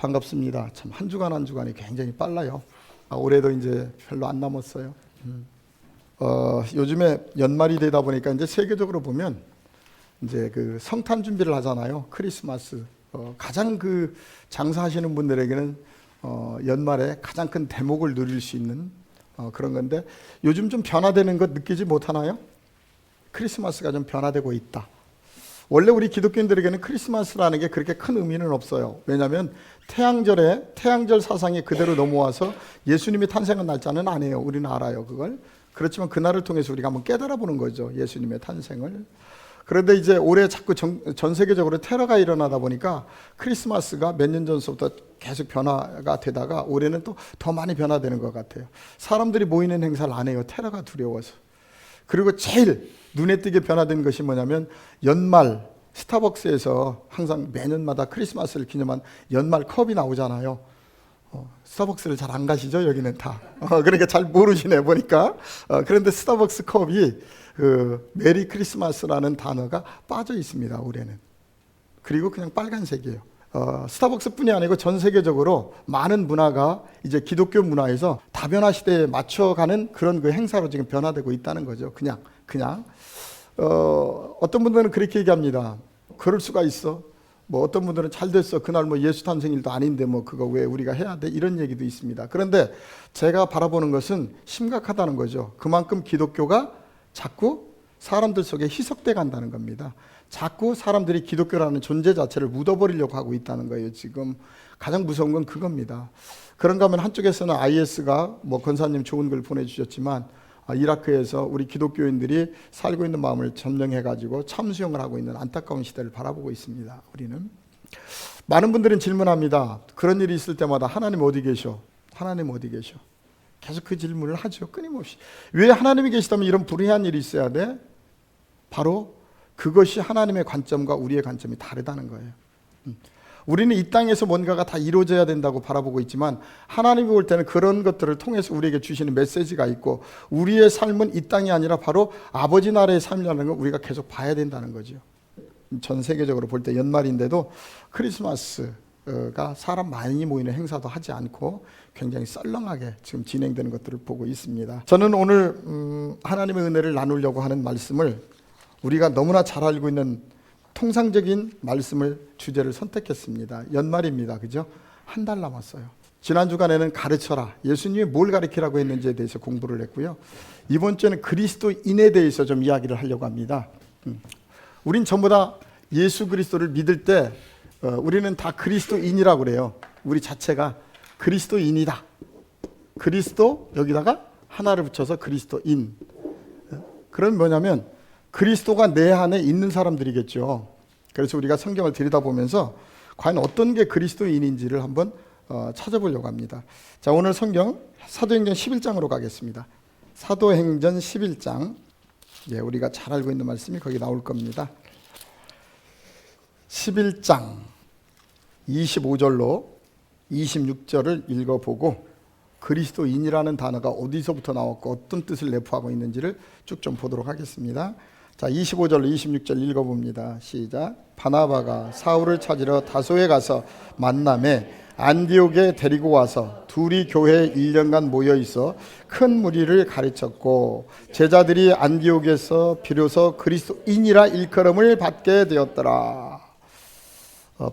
반갑습니다. 참 한 주간 한 주간이 굉장히 빨라요. 올해도 이제 별로 안 남았어요. 요즘에 연말이 되다 보니까 이제 세계적으로 보면 이제 그 성탄 준비를 하잖아요. 크리스마스. 가장 그 장사하시는 분들에게는 연말에 가장 큰 대목을 누릴 수 있는 그런 건데, 요즘 좀 변화되는 것 느끼지 못하나요? 크리스마스가 좀 변화되고 있다. 원래 우리 기독교인들에게는 크리스마스라는 게 그렇게 큰 의미는 없어요. 왜냐하면 태양절 사상이 그대로 넘어와서 예수님이 탄생한 날짜는 아니에요. 우리는 알아요, 그걸. 그렇지만 그날을 통해서 우리가 한번 깨달아 보는 거죠, 예수님의 탄생을. 그런데 이제 올해 자꾸 전 세계적으로 테러가 일어나다 보니까 크리스마스가 몇 년 전부터 계속 변화가 되다가 올해는 또 더 많이 변화되는 것 같아요. 사람들이 모이는 행사를 안 해요, 테러가 두려워서. 그리고 제일 눈에 띄게 변화된 것이 뭐냐면, 연말 스타벅스에서 항상 매년마다 크리스마스를 기념한 연말 컵이 나오잖아요. 스타벅스를 잘 안 가시죠? 여기는 다. 그러니까 잘 모르시네 보니까. 그런데 스타벅스 컵이 그 메리 크리스마스라는 단어가 빠져 있습니다, 올해는. 그리고 그냥 빨간색이에요. 스타벅스뿐이 아니고 전 세계적으로 많은 문화가 이제 기독교 문화에서 다변화 시대에 맞춰가는 그런 그 행사로 지금 변화되고 있다는 거죠. 그냥 어떤 분들은 그렇게 얘기합니다. 그럴 수가 있어. 뭐 어떤 분들은 잘 됐어. 그날 뭐 예수 탄생일도 아닌데 뭐 그거 왜 우리가 해야 돼? 이런 얘기도 있습니다. 그런데 제가 바라보는 것은 심각하다는 거죠. 그만큼 기독교가 자꾸 사람들 속에 희석돼 간다는 겁니다. 자꾸 사람들이 기독교라는 존재 자체를 묻어버리려고 하고 있다는 거예요. 지금 가장 무서운 건 그겁니다. 그런가 하면 한쪽에서는 IS가 뭐 권사님 좋은 글 보내주셨지만, 이라크에서 우리 기독교인들이 살고 있는 마음을 점령해가지고 참수형을 하고 있는 안타까운 시대를 바라보고 있습니다. 우리는 많은 분들은 질문합니다. 그런 일이 있을 때마다 하나님 어디 계셔? 하나님 어디 계셔? 계속 그 질문을 하죠, 끊임없이. 왜 하나님이 계시다면 이런 불행한 일이 있어야 돼? 바로 그것이 하나님의 관점과 우리의 관점이 다르다는 거예요. 우리는 이 땅에서 뭔가가 다 이루어져야 된다고 바라보고 있지만, 하나님이 볼 때는 그런 것들을 통해서 우리에게 주시는 메시지가 있고, 우리의 삶은 이 땅이 아니라 바로 아버지 나라의 삶이라는 걸 우리가 계속 봐야 된다는 거죠. 전 세계적으로 볼 때 연말인데도 크리스마스가 사람 많이 모이는 행사도 하지 않고 굉장히 썰렁하게 지금 진행되는 것들을 보고 있습니다. 저는 오늘 하나님의 은혜를 나누려고 하는 말씀을 우리가 너무나 잘 알고 있는 통상적인 말씀을 주제를 선택했습니다. 연말입니다. 그죠? 한 달 남았어요. 지난 주간에는 가르쳐라, 예수님이 뭘 가르치라고 했는지에 대해서 공부를 했고요. 이번 주에는 그리스도인에 대해서 좀 이야기를 하려고 합니다. 우린 전부 다 예수 그리스도를 믿을 때 우리는 다 그리스도인이라고 그래요. 우리 자체가 그리스도인이다. 그리스도 여기다가 하나를 붙여서 그리스도인. 그럼 뭐냐면 그리스도가 내 안에 있는 사람들이겠죠. 그래서 우리가 성경을 들여다보면서 과연 어떤 게 그리스도인인지를 한번 찾아보려고 합니다. 자, 오늘 성경 사도행전 11장으로 가겠습니다. 사도행전 11장. 예, 우리가 잘 알고 있는 말씀이 거기 나올 겁니다. 11장 25절로 26절을 읽어보고 그리스도인이라는 단어가 어디서부터 나왔고 어떤 뜻을 내포하고 있는지를 쭉 좀 보도록 하겠습니다. 자, 25절로 26절 읽어봅니다. 시작. 바나바가 사울을 찾으러 다소에 가서 만남에 안디옥에 데리고 와서 둘이 교회에 1년간 모여 있어 큰 무리를 가르쳤고, 제자들이 안디옥에서 비로소 그리스도인이라 일컬음을 받게 되었더라.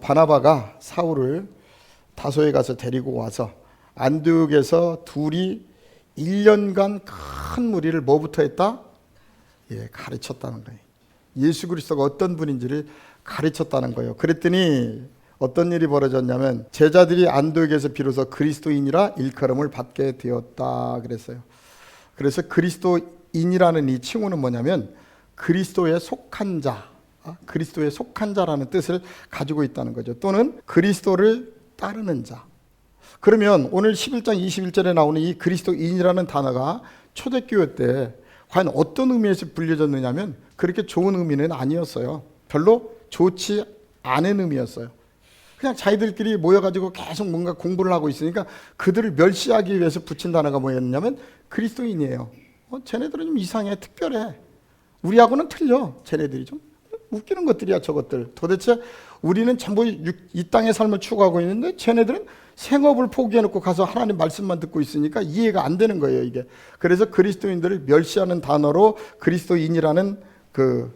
바나바가 사울을 다소에 가서 데리고 와서 안디옥에서 둘이 1년간 큰 무리를 뭐부터 했다? 예, 가르쳤다는 거예요. 예수 그리스도가 어떤 분인지를 가르쳤다는 거예요. 그랬더니 어떤 일이 벌어졌냐면, 제자들이 안디옥에서 비로소 그리스도인이라 일컬음을 받게 되었다 그랬어요. 그래서 그리스도인이라는 이 칭호는 뭐냐면 그리스도에 속한 자, 그리스도에 속한 자라는 뜻을 가지고 있다는 거죠. 또는 그리스도를 따르는 자. 그러면 오늘 11장 21절에 나오는 이 그리스도인이라는 단어가 초대교회 때 과연 어떤 의미에서 불려졌느냐면, 그렇게 좋은 의미는 아니었어요. 별로 좋지 않은 의미였어요. 그냥 자기들끼리 모여가지고 계속 뭔가 공부를 하고 있으니까 그들을 멸시하기 위해서 붙인 단어가 뭐였냐면 그리스도인이에요. 쟤네들은 좀 이상해, 특별해. 우리하고는 틀려, 쟤네들이 좀. 웃기는 것들이야 저것들. 도대체 우리는 전부 이 땅의 삶을 추구하고 있는데 쟤네들은 생업을 포기해놓고 가서 하나님 말씀만 듣고 있으니까 이해가 안 되는 거예요 이게. 그래서 그리스도인들을 멸시하는 단어로 그리스도인이라는 그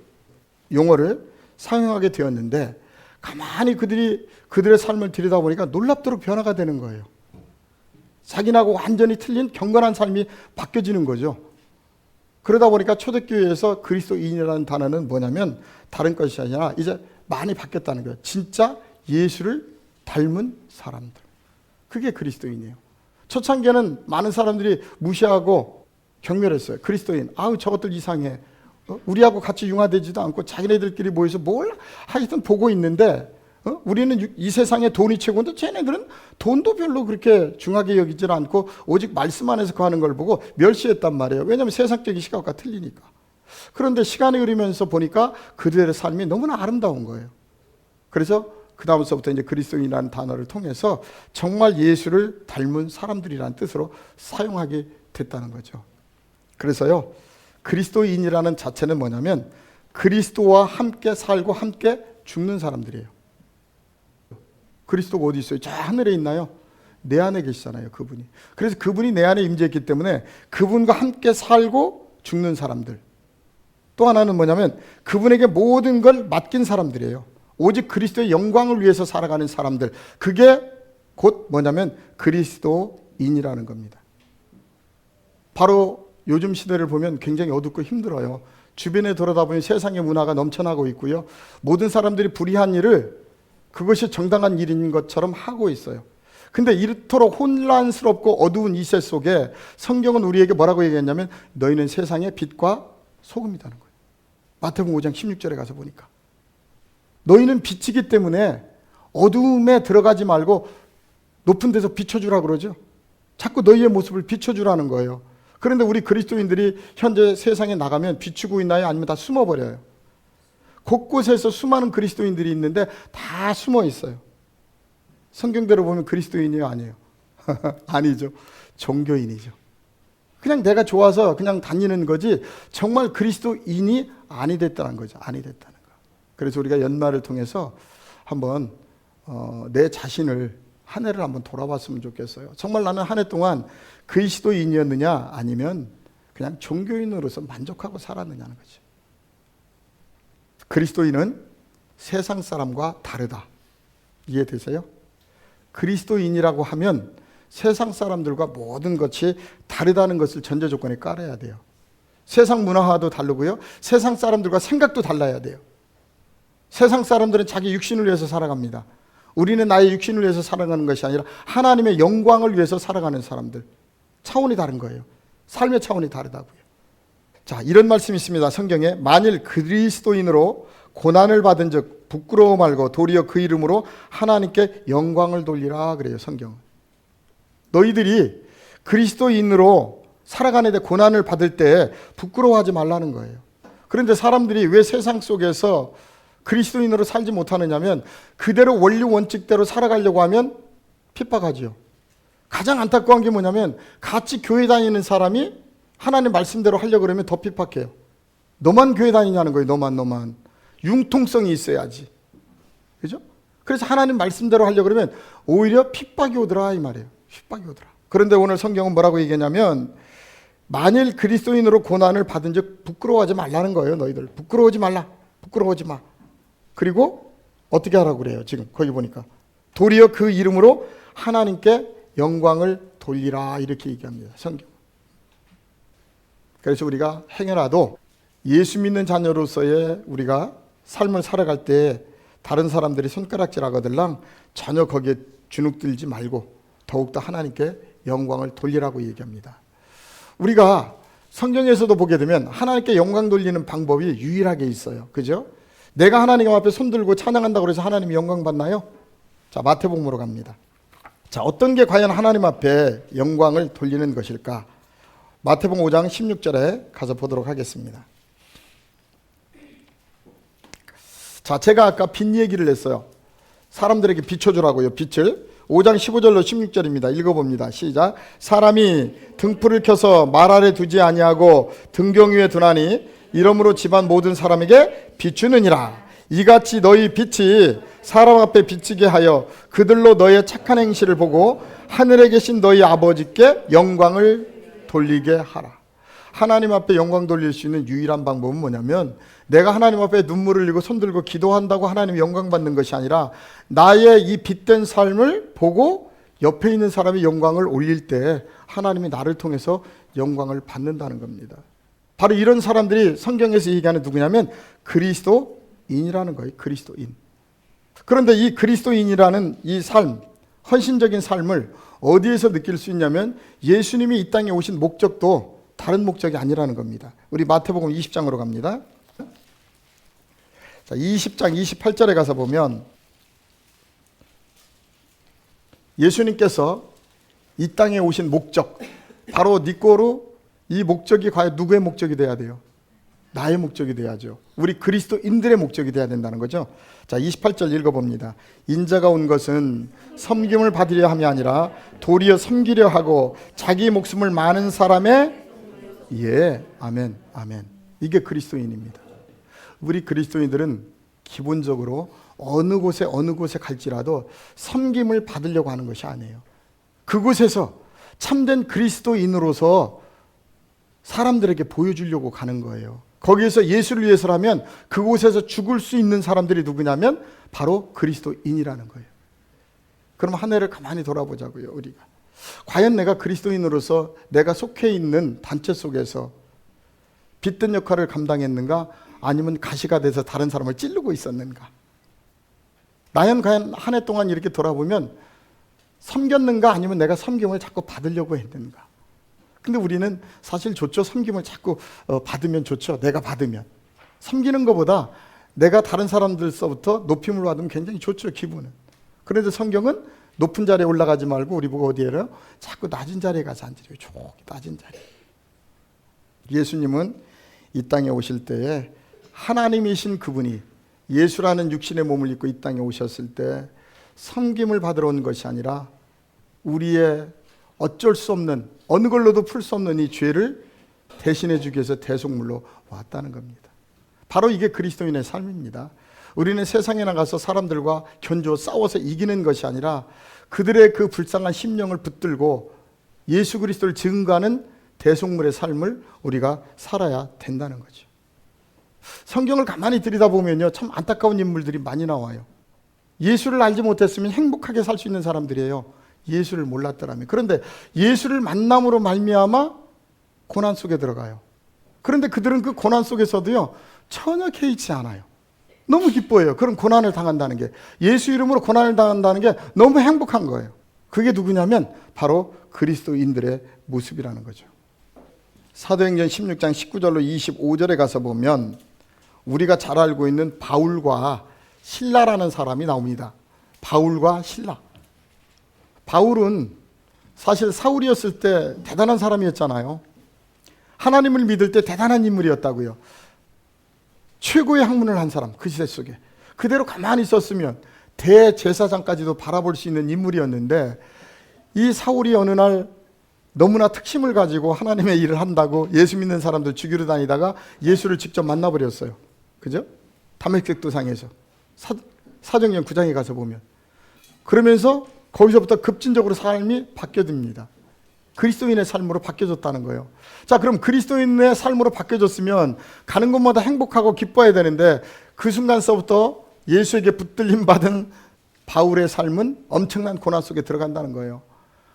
용어를 사용하게 되었는데, 가만히 그들의 삶을 들여다보니까 놀랍도록 변화가 되는 거예요. 자기하고 완전히 틀린 경건한 삶이 바뀌어지는 거죠. 그러다 보니까 초대교회에서 그리스도인이라는 단어는 뭐냐면 다른 것이 아니라 이제 많이 바뀌었다는 거예요. 진짜 예수를 닮은 사람들. 그게 그리스도인이에요. 초창기에는 많은 사람들이 무시하고 경멸했어요. 그리스도인, 아우 저것들 이상해. 우리하고 같이 융화되지도 않고 자기네들끼리 모여서 뭘 하여튼 보고 있는데, 우리는 이 세상에 돈이 최고인데 쟤네들은 돈도 별로 그렇게 중하게 여기질 않고 오직 말씀 안에서 그 하는 걸 보고 멸시했단 말이에요. 왜냐하면 세상적인 시각과 틀리니까. 그런데 시간이 흐르면서 보니까 그들의 삶이 너무나 아름다운 거예요. 그래서 그 다음서부터 이제 그리스도인이라는 단어를 통해서 정말 예수를 닮은 사람들이라는 뜻으로 사용하게 됐다는 거죠. 그래서요, 그리스도인이라는 자체는 뭐냐면 그리스도와 함께 살고 함께 죽는 사람들이에요. 그리스도가 어디 있어요? 저 하늘에 있나요? 내 안에 계시잖아요, 그분이. 그래서 그분이 내 안에 임재했기 때문에 그분과 함께 살고 죽는 사람들. 또 하나는 뭐냐면 그분에게 모든 걸 맡긴 사람들이에요. 오직 그리스도의 영광을 위해서 살아가는 사람들. 그게 곧 뭐냐면 그리스도인이라는 겁니다. 바로 요즘 시대를 보면 굉장히 어둡고 힘들어요. 주변에 돌아다보면 세상의 문화가 넘쳐나고 있고요. 모든 사람들이 불의한 일을 그것이 정당한 일인 것처럼 하고 있어요. 근데 이토록 혼란스럽고 어두운 이 세 속에 성경은 우리에게 뭐라고 얘기했냐면 너희는 세상의 빛과 소금이라는 거예요. 마태복음 5장 16절에 가서 보니까 너희는 빛이기 때문에 어두움에 들어가지 말고 높은 데서 비춰주라 그러죠. 자꾸 너희의 모습을 비춰주라는 거예요. 그런데 우리 그리스도인들이 현재 세상에 나가면 비추고 있나요? 아니면 다 숨어버려요? 곳곳에서 수많은 그리스도인들이 있는데 다 숨어 있어요. 성경대로 보면 그리스도인이요? 아니에요? 아니죠. 종교인이죠. 그냥 내가 좋아서 그냥 다니는 거지 정말 그리스도인이 아니 됐다는 거죠. 아니 됐다는 거. 그래서 우리가 연말을 통해서 한번 내 자신을 한 해를 한번 돌아봤으면 좋겠어요. 정말 나는 한 해 동안 그리스도인이었느냐 아니면 그냥 종교인으로서 만족하고 살았느냐는 거죠. 그리스도인은 세상 사람과 다르다. 이해되세요? 그리스도인이라고 하면 세상 사람들과 모든 것이 다르다는 것을 전제 조건에 깔아야 돼요. 세상 문화화도 다르고요. 세상 사람들과 생각도 달라야 돼요. 세상 사람들은 자기 육신을 위해서 살아갑니다. 우리는 나의 육신을 위해서 살아가는 것이 아니라 하나님의 영광을 위해서 살아가는 사람들. 차원이 다른 거예요. 삶의 차원이 다르다고요. 자, 이런 말씀이 있습니다. 성경에 만일 그리스도인으로 고난을 받은 즉 부끄러워 말고 도리어 그 이름으로 하나님께 영광을 돌리라 그래요. 성경은. 너희들이 그리스도인으로 살아가는데 고난을 받을 때 부끄러워하지 말라는 거예요. 그런데 사람들이 왜 세상 속에서 그리스도인으로 살지 못하느냐면 그대로 원리 원칙대로 살아가려고 하면 핍박하지요. 가장 안타까운 게 뭐냐면 같이 교회 다니는 사람이 하나님 말씀대로 하려고 그러면 더 핍박해요. 너만 교회 다니냐는 거예요. 너만. 융통성이 있어야지. 그죠? 그래서 하나님 말씀대로 하려고 그러면 오히려 핍박이 오더라 이 말이에요. 핍박이 오더라. 그런데 오늘 성경은 뭐라고 얘기하냐면 만일 그리스도인으로 고난을 받은 즉 부끄러워하지 말라는 거예요. 너희들 부끄러워하지 말라. 부끄러워하지 마. 그리고 어떻게 하라고 그래요? 지금 거기 보니까 도리어 그 이름으로 하나님께 영광을 돌리라 이렇게 얘기합니다. 성경. 그래서 우리가 행여라도 예수 믿는 자녀로서의 우리가 삶을 살아갈 때 다른 사람들이 손가락질 하거들랑 전혀 거기에 주눅들지 말고 더욱더 하나님께 영광을 돌리라고 얘기합니다. 우리가 성경에서도 보게 되면 하나님께 영광 돌리는 방법이 유일하게 있어요. 그죠? 내가 하나님 앞에 손들고 찬양한다고 해서 하나님이 영광 받나요? 자, 마태복음으로 갑니다. 자, 어떤 게 과연 하나님 앞에 영광을 돌리는 것일까? 마태복음 5장 16절에 가서 보도록 하겠습니다. 자, 제가 아까 빛 얘기를 했어요. 사람들에게 비춰주라고요. 빛을. 5장 15절로 16절입니다. 읽어봅니다. 시작. 사람이 등불을 켜서 말 아래 두지 아니하고 등경 위에 두나니 이러므로 집안 모든 사람에게 비추느니라. 이같이 너희 빛이 사람 앞에 비치게 하여 그들로 너의 착한 행실을 보고 하늘에 계신 너희 아버지께 영광을 돌리게 하라. 하나님 앞에 영광 돌릴 수 있는 유일한 방법은 뭐냐면, 내가 하나님 앞에 눈물을 흘리고 손들고 기도한다고 하나님 영광 받는 것이 아니라 나의 이 빛된 삶을 보고 옆에 있는 사람이 영광을 올릴 때 하나님이 나를 통해서 영광을 받는다는 겁니다. 바로 이런 사람들이 성경에서 얘기하는 누구냐면 그리스도인이라는 거예요. 그리스도인. 그런데 이 그리스도인이라는 이 삶, 헌신적인 삶을 어디에서 느낄 수 있냐면 예수님이 이 땅에 오신 목적도 다른 목적이 아니라는 겁니다. 우리 마태복음 20장으로 갑니다. 자, 20장 28절에 가서 보면 예수님께서 이 땅에 오신 목적, 바로 니꼬로 이 목적이 과연 누구의 목적이 돼야 돼요? 나의 목적이 돼야죠. 우리 그리스도인들의 목적이 돼야 된다는 거죠. 자, 28절 읽어봅니다. 인자가 온 것은 섬김을 받으려 함이 아니라 도리어 섬기려 하고 자기 목숨을 많은 사람의 아멘, 아멘. 이게 그리스도인입니다. 우리 그리스도인들은 기본적으로 어느 곳에 갈지라도 섬김을 받으려고 하는 것이 아니에요. 그곳에서 참된 그리스도인으로서 사람들에게 보여주려고 가는 거예요. 거기에서 예수를 위해서라면 그곳에서 죽을 수 있는 사람들이 누구냐면 바로 그리스도인이라는 거예요. 그럼 한 해를 가만히 돌아보자고요. 우리가 과연 내가 그리스도인으로서 내가 속해 있는 단체 속에서 빛든 역할을 감당했는가, 아니면 가시가 돼서 다른 사람을 찌르고 있었는가? 나연 과연 한 해 동안 이렇게 돌아보면 섬겼는가, 아니면 내가 섬김을 자꾸 받으려고 했는가? 근데 우리는 사실 좋죠. 섬김을 자꾸 받으면 좋죠. 내가 받으면. 섬기는 것보다 내가 다른 사람들서부터 높임을 받으면 굉장히 좋죠. 기분은. 그런데 성경은 높은 자리에 올라가지 말고 우리 보고 어디에요? 자꾸 낮은 자리에 가서 앉으래요. 저기 낮은 자리. 예수님은 이 땅에 오실 때에 하나님이신 그분이 예수라는 육신의 몸을 입고 이 땅에 오셨을 때 섬김을 받으러 온 것이 아니라 우리의 어쩔 수 없는, 어느 걸로도 풀 수 없는 이 죄를 대신해 주기 위해서 대속물로 왔다는 겁니다. 바로 이게 그리스도인의 삶입니다. 우리는 세상에 나가서 사람들과 견주어 싸워서 이기는 것이 아니라 그들의 그 불쌍한 심령을 붙들고 예수 그리스도를 증거하는 대속물의 삶을 우리가 살아야 된다는 거죠. 성경을 가만히 들여다보면요, 참 안타까운 인물들이 많이 나와요. 예수를 알지 못했으면 행복하게 살 수 있는 사람들이에요. 예수를 몰랐더라면. 그런데 예수를 만남으로 말미암아 고난 속에 들어가요. 그런데 그들은 그 고난 속에서도요, 전혀 개의치 않아요. 너무 기뻐해요. 그런 고난을 당한다는 게, 예수 이름으로 고난을 당한다는 게 너무 행복한 거예요. 그게 누구냐면 바로 그리스도인들의 모습이라는 거죠. 사도행전 16장 19절로 25절에 가서 보면 우리가 잘 알고 있는 바울과 실라라는 사람이 나옵니다. 바울과 실라. 바울은 사실 사울이었을 때 대단한 사람이었잖아요. 하나님을 믿을 때 대단한 인물이었다고요. 최고의 학문을 한 사람, 그 시대 속에. 그대로 가만히 있었으면 대제사장까지도 바라볼 수 있는 인물이었는데, 이 사울이 어느 날 너무나 특심을 가지고 하나님의 일을 한다고 예수 믿는 사람들 죽이러 다니다가 예수를 직접 만나버렸어요. 그죠? 다메섹 도상에서. 사도행전 9장에 가서 보면. 그러면서 거기서부터 급진적으로 삶이 바뀌어집니다. 그리스도인의 삶으로 바뀌어졌다는 거예요. 자, 그럼 그리스도인의 삶으로 바뀌어졌으면 가는 곳마다 행복하고 기뻐해야 되는데, 그 순간서부터 예수에게 붙들림 받은 바울의 삶은 엄청난 고난 속에 들어간다는 거예요.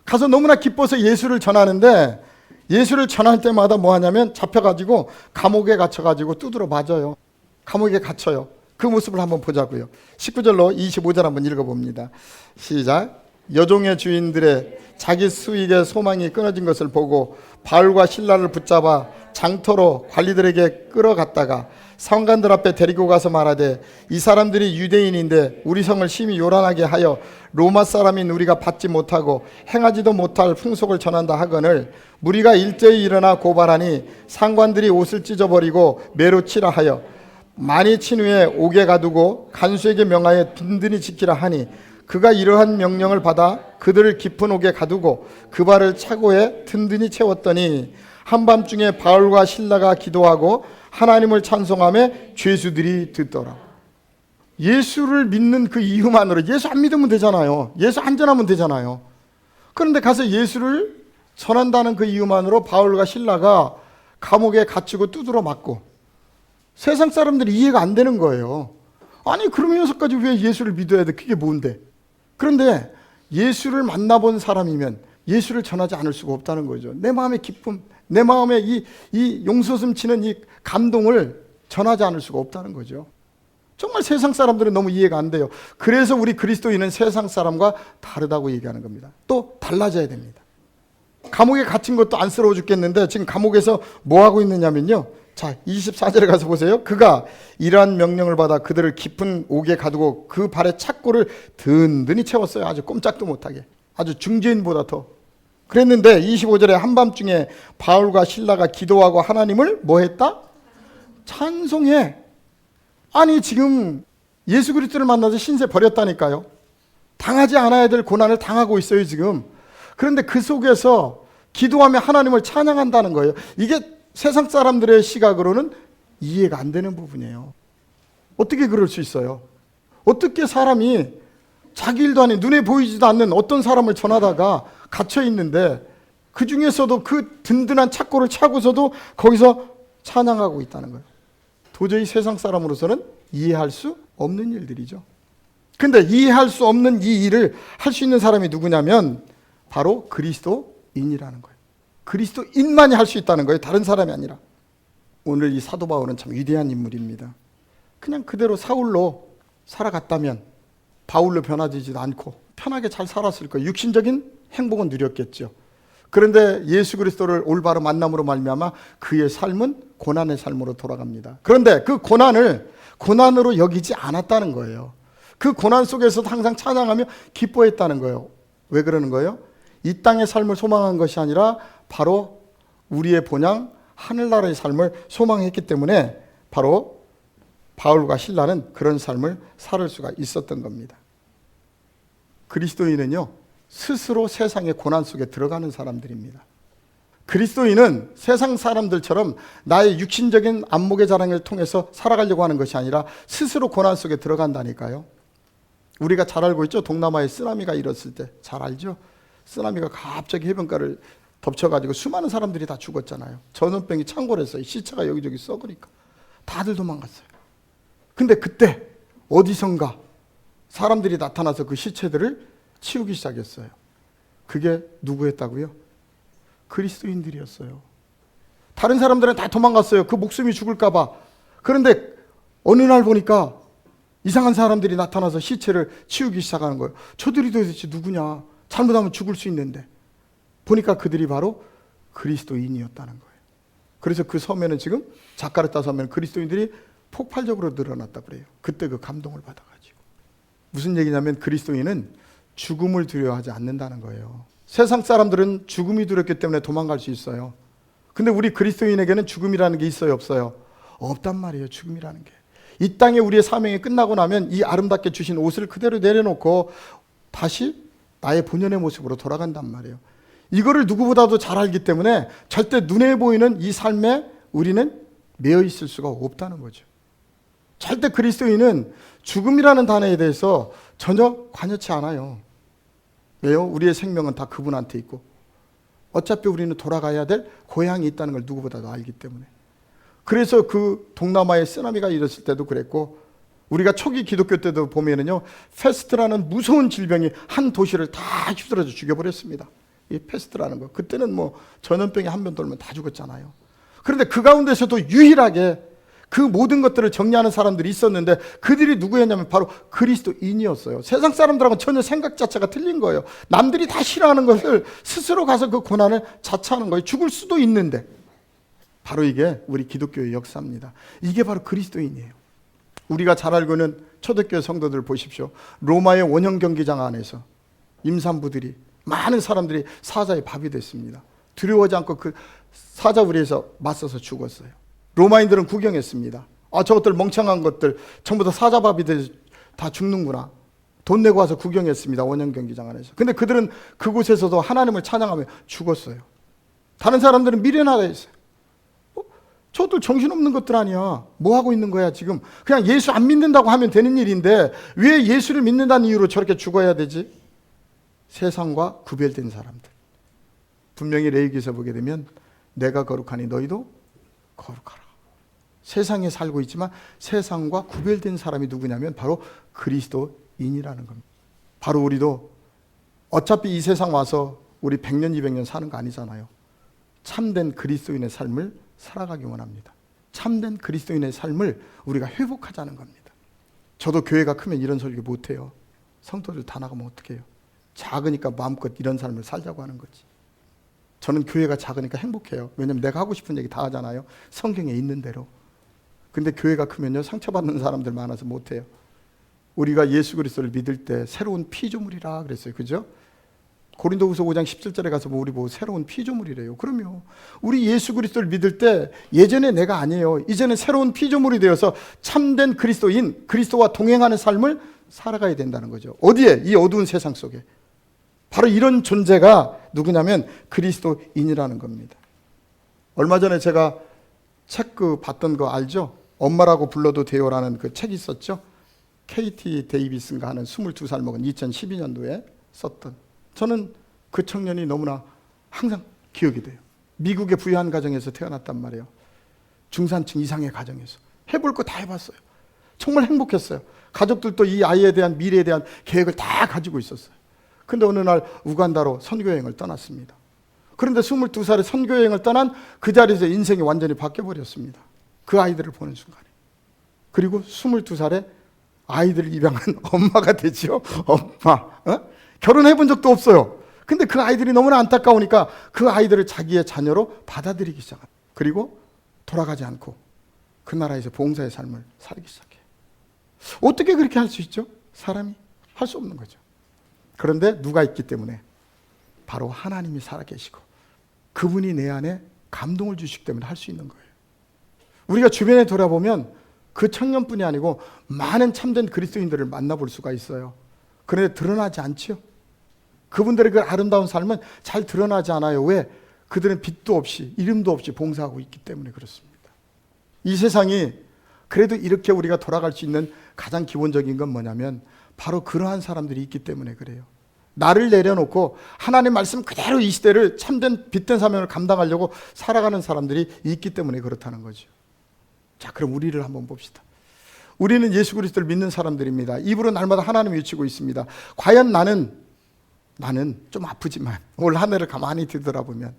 가서 너무나 기뻐서 예수를 전하는데, 예수를 전할 때마다 뭐 하냐면 잡혀가지고 감옥에 갇혀가지고 두드러 맞아요. 감옥에 갇혀요. 그 모습을 한번 보자고요. 19절로 25절 한번 읽어봅니다. 시작. 여종의 주인들의 자기 수익의 소망이 끊어진 것을 보고 바울과 실라를 붙잡아 장터로 관리들에게 끌어갔다가 상관들 앞에 데리고 가서 말하되, 이 사람들이 유대인인데 우리 성을 심히 요란하게 하여 로마 사람인 우리가 받지 못하고 행하지도 못할 풍속을 전한다 하거늘, 무리가 일제히 일어나 고발하니 상관들이 옷을 찢어버리고 매로 치라 하여 많이 친 후에 옥에 가두고 간수에게 명하여 든든히 지키라 하니, 그가 이러한 명령을 받아 그들을 깊은 옥에 가두고 그 발을 차고에 든든히 채웠더니, 한밤중에 바울과 실라가 기도하고 하나님을 찬송하며 죄수들이 듣더라. 예수를 믿는 그 이유만으로, 예수 안 믿으면 되잖아요. 예수 안 전하면 되잖아요. 그런데 가서 예수를 전한다는 그 이유만으로 바울과 실라가 감옥에 갇히고 두드러 맞고, 세상 사람들이 이해가 안 되는 거예요. 아니 그러면서까지 왜 예수를 믿어야 돼? 그게 뭔데? 그런데 예수를 만나본 사람이면 예수를 전하지 않을 수가 없다는 거죠. 내 마음의 기쁨, 내 마음의 이 용서슴 치는 이 감동을 전하지 않을 수가 없다는 거죠. 정말 세상 사람들은 너무 이해가 안 돼요. 그래서 우리 그리스도인은 세상 사람과 다르다고 얘기하는 겁니다. 또 달라져야 됩니다. 감옥에 갇힌 것도 안쓰러워 죽겠는데 지금 감옥에서 뭐 하고 있느냐면요. 자, 24절에 가서 보세요. 그가 이러한 명령을 받아 그들을 깊은 옥에 가두고 그 발에 착고를 든든히 채웠어요. 아주 꼼짝도 못하게. 아주 중죄인보다 더. 그랬는데 25절에 한밤중에 바울과 실라가 기도하고 하나님을 뭐 했다? 찬송해. 아니 지금 예수 그리스도를 만나서 신세 버렸다니까요. 당하지 않아야 될 고난을 당하고 있어요 지금. 그런데 그 속에서 기도하며 하나님을 찬양한다는 거예요. 이게 세상 사람들의 시각으로는 이해가 안 되는 부분이에요. 어떻게 그럴 수 있어요? 어떻게 사람이 자기 일도 아닌 눈에 보이지도 않는 어떤 사람을 전하다가 갇혀 있는데 그 중에서도 그 든든한 착고를 차고서도 거기서 찬양하고 있다는 거예요. 도저히 세상 사람으로서는 이해할 수 없는 일들이죠. 근데 이해할 수 없는 이 일을 할 수 있는 사람이 누구냐면 바로 그리스도인이라는 거예요. 그리스도인만이 할 수 있다는 거예요. 다른 사람이 아니라. 오늘 이 사도 바울은 참 위대한 인물입니다. 그냥 그대로 사울로 살아갔다면 바울로 변화되지도 않고 편하게 잘 살았을 거예요. 육신적인 행복은 누렸겠죠. 그런데 예수 그리스도를 올바로 만남으로 말미암아 그의 삶은 고난의 삶으로 돌아갑니다. 그런데 그 고난을 고난으로 여기지 않았다는 거예요. 그 고난 속에서도 항상 찬양하며 기뻐했다는 거예요. 왜 그러는 거예요? 이 땅의 삶을 소망한 것이 아니라 바로 우리의 본향 하늘나라의 삶을 소망했기 때문에 바로 바울과 실라는 그런 삶을 살 수가 있었던 겁니다. 그리스도인은요, 스스로 세상의 고난 속에 들어가는 사람들입니다. 그리스도인은 세상 사람들처럼 나의 육신적인 안목의 자랑을 통해서 살아가려고 하는 것이 아니라 스스로 고난 속에 들어간다니까요. 우리가 잘 알고 있죠. 동남아에 쓰나미가 일었을 때 잘 알죠. 쓰나미가 갑자기 해변가를 덮쳐가지고 수많은 사람들이 다 죽었잖아요. 전염병이 창궐했어요. 시체가 여기저기 썩으니까 다들 도망갔어요. 근데 그때 어디선가 사람들이 나타나서 그 시체들을 치우기 시작했어요. 그게 누구였다고요? 그리스도인들이었어요. 다른 사람들은 다 도망갔어요. 그 목숨이 죽을까 봐. 그런데 어느 날 보니까 이상한 사람들이 나타나서 시체를 치우기 시작하는 거예요. 저들이 도대체 누구냐? 잘못하면 죽을 수 있는데. 보니까 그들이 바로 그리스도인이었다는 거예요. 그래서 그 섬에는 지금 자카르타 섬에는 그리스도인들이 폭발적으로 늘어났다고 그래요. 그때 그 감동을 받아가지고. 무슨 얘기냐면 그리스도인은 죽음을 두려워하지 않는다는 거예요. 세상 사람들은 죽음이 두렵기 때문에 도망갈 수 있어요. 근데 우리 그리스도인에게는 죽음이라는 게 있어요, 없어요? 없단 말이에요, 죽음이라는 게. 이 땅에 우리의 사명이 끝나고 나면 이 아름답게 주신 옷을 그대로 내려놓고 다시 나의 본연의 모습으로 돌아간단 말이에요. 이거를 누구보다도 잘 알기 때문에 절대 눈에 보이는 이 삶에 우리는 매여 있을 수가 없다는 거죠. 절대 그리스도인은 죽음이라는 단어에 대해서 전혀 관여치 않아요. 왜요? 우리의 생명은 다 그분한테 있고 어차피 우리는 돌아가야 될 고향이 있다는 걸 누구보다도 알기 때문에. 그래서 그 동남아에 쓰나미가 일었을 때도 그랬고 우리가 초기 기독교 때도 보면은요, 페스트라는 무서운 질병이 한 도시를 다 휩쓸어서 죽여버렸습니다. 이 페스트라는 거. 그때는 뭐 전염병이 한 번 돌면 다 죽었잖아요. 그런데 그 가운데서도 유일하게 그 모든 것들을 정리하는 사람들이 있었는데 그들이 누구였냐면 바로 그리스도인이었어요. 세상 사람들하고 전혀 생각 자체가 틀린 거예요. 남들이 다 싫어하는 것을 스스로 가서 그 고난을 자처하는 거예요. 죽을 수도 있는데. 바로 이게 우리 기독교의 역사입니다. 이게 바로 그리스도인이에요. 우리가 잘 알고 있는 초대교회 성도들 보십시오. 로마의 원형 경기장 안에서 임산부들이 많은 사람들이 사자의 밥이 됐습니다. 두려워하지 않고 그 사자 우리에서 맞서서 죽었어요. 로마인들은 구경했습니다. 아, 저것들 멍청한 것들 전부 다 사자밥이 돼서 다 죽는구나. 돈 내고 와서 구경했습니다. 원형 경기장 안에서. 근데 그들은 그곳에서도 하나님을 찬양하며 죽었어요. 다른 사람들은 미련하다 했어요. 저들 정신없는 것들 아니야. 뭐 하고 있는 거야 지금. 그냥 예수 안 믿는다고 하면 되는 일인데 왜 예수를 믿는다는 이유로 저렇게 죽어야 되지? 세상과 구별된 사람들. 분명히 레위기서 보게 되면 내가 거룩하니 너희도 거룩하라. 세상에 살고 있지만 세상과 구별된 사람이 누구냐면 바로 그리스도인이라는 겁니다. 바로 우리도 어차피 이 세상 와서 우리 100년 200년 사는 거 아니잖아요. 참된 그리스도인의 삶을 살아가기 원합니다. 참된 그리스도인의 삶을 우리가 회복하자는 겁니다. 저도 교회가 크면 이런 설교 못해요. 성도들 다 나가면 어떡해요. 작으니까 마음껏 이런 삶을 살자고 하는 거지. 저는 교회가 작으니까 행복해요. 왜냐면 내가 하고 싶은 얘기 다 하잖아요. 성경에 있는 대로. 근데 교회가 크면요 상처받는 사람들 많아서 못해요. 우리가 예수 그리스도를 믿을 때 새로운 피조물이라 그랬어요. 그죠? 고린도후서 5장 17절에 가서 우리 뭐 새로운 피조물이래요. 그럼요. 우리 예수 그리스도를 믿을 때 예전에 내가 아니에요. 이제는 새로운 피조물이 되어서 참된 그리스도인, 그리스도와 동행하는 삶을 살아가야 된다는 거죠. 어디에? 이 어두운 세상 속에. 바로 이런 존재가 누구냐면 그리스도인이라는 겁니다. 얼마 전에 제가 책 봤던 거 알죠? 엄마라고 불러도 돼요라는 그 책이 있었죠. KT 데이비슨가 하는 22살 먹은 2012년도에 썼던. 저는 그 청년이 너무나 항상 기억이 돼요. 미국의 부유한 가정에서 태어났단 말이에요. 중산층 이상의 가정에서. 해볼 거 다 해봤어요. 정말 행복했어요. 가족들도 이 아이에 대한 미래에 대한 계획을 다 가지고 있었어요. 근데 어느 날 우간다로 선교여행을 떠났습니다. 그런데 22살에 선교여행을 떠난 그 자리에서 인생이 완전히 바뀌어버렸습니다. 그 아이들을 보는 순간에. 그리고 22살에 아이들을 입양한 엄마가 되죠. 엄마. 결혼해 본 적도 없어요. 근데 그 아이들이 너무나 안타까우니까 그 아이들을 자기의 자녀로 받아들이기 시작합니다. 그리고 돌아가지 않고 그 나라에서 봉사의 삶을 살기 시작해요. 어떻게 그렇게 할 수 있죠? 사람이 할 수 없는 거죠. 그런데 누가 있기 때문에? 바로 하나님이 살아계시고 그분이 내 안에 감동을 주시기 때문에 할 수 있는 거예요. 우리가 주변에 돌아보면 그 청년뿐이 아니고 많은 참된 그리스도인들을 만나볼 수가 있어요. 그런데 드러나지 않죠. 그분들의 그 아름다운 삶은 잘 드러나지 않아요. 왜? 그들은 빛도 없이 이름도 없이 봉사하고 있기 때문에 그렇습니다. 이 세상이 그래도 이렇게 우리가 돌아갈 수 있는 가장 기본적인 건 뭐냐면 바로 그러한 사람들이 있기 때문에 그래요. 나를 내려놓고 하나님의 말씀 그대로 이 시대를 참된 빛된 사명을 감당하려고 살아가는 사람들이 있기 때문에 그렇다는 거죠. 자, 그럼 우리를 한번 봅시다. 우리는 예수 그리스도를 믿는 사람들입니다. 입으로 날마다 하나님을 외치고 있습니다. 과연 나는 좀 아프지만 올 한 해를 가만히 뒤돌아보면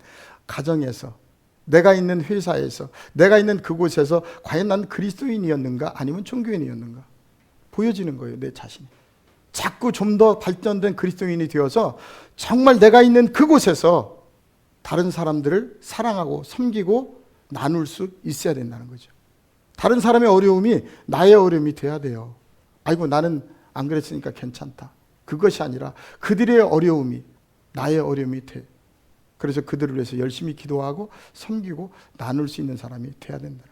가정에서, 내가 있는 회사에서, 내가 있는 그곳에서 과연 난 그리스도인이었는가 아니면 종교인이었는가 보여지는 거예요. 내 자신이. 자꾸 좀 더 발전된 그리스도인이 되어서 정말 내가 있는 그곳에서 다른 사람들을 사랑하고 섬기고 나눌 수 있어야 된다는 거죠. 다른 사람의 어려움이 나의 어려움이 돼야 돼요. 아이고 나는 안 그랬으니까 괜찮다. 그것이 아니라 그들의 어려움이 나의 어려움이 돼. 그래서 그들을 위해서 열심히 기도하고 섬기고 나눌 수 있는 사람이 돼야 된다.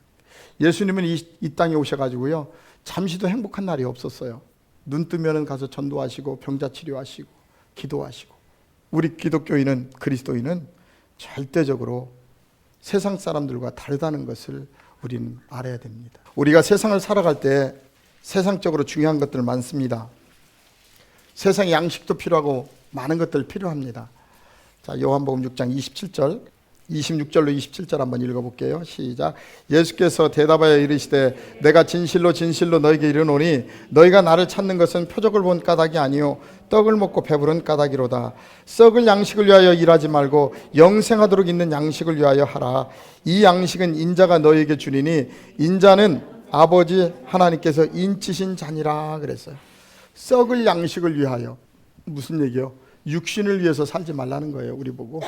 예수님은 이 땅에 오셔가지고요 잠시도 행복한 날이 없었어요. 눈 뜨면 가서 전도하시고 병자 치료하시고 기도하시고. 우리 기독교인은, 그리스도인은 절대적으로 세상 사람들과 다르다는 것을 우리는 알아야 됩니다. 우리가 세상을 살아갈 때 세상적으로 중요한 것들 많습니다. 세상에 양식도 필요하고 많은 것들 필요합니다. 자, 요한복음 6장 26절로 27절 한번 읽어볼게요. 시작. 예수께서 대답하여 이르시되 내가 진실로 진실로 너에게 이르노니 너희가 나를 찾는 것은 표적을 본 까닭이 아니요 떡을 먹고 배부른 까닭이로다. 썩을 양식을 위하여 일하지 말고 영생하도록 있는 양식을 위하여 하라. 이 양식은 인자가 너희에게 주리니 인자는 아버지 하나님께서 인치신 자니라 그랬어요. 썩을 양식을 위하여. 무슨 얘기요? 육신을 위해서 살지 말라는 거예요. 우리 보고.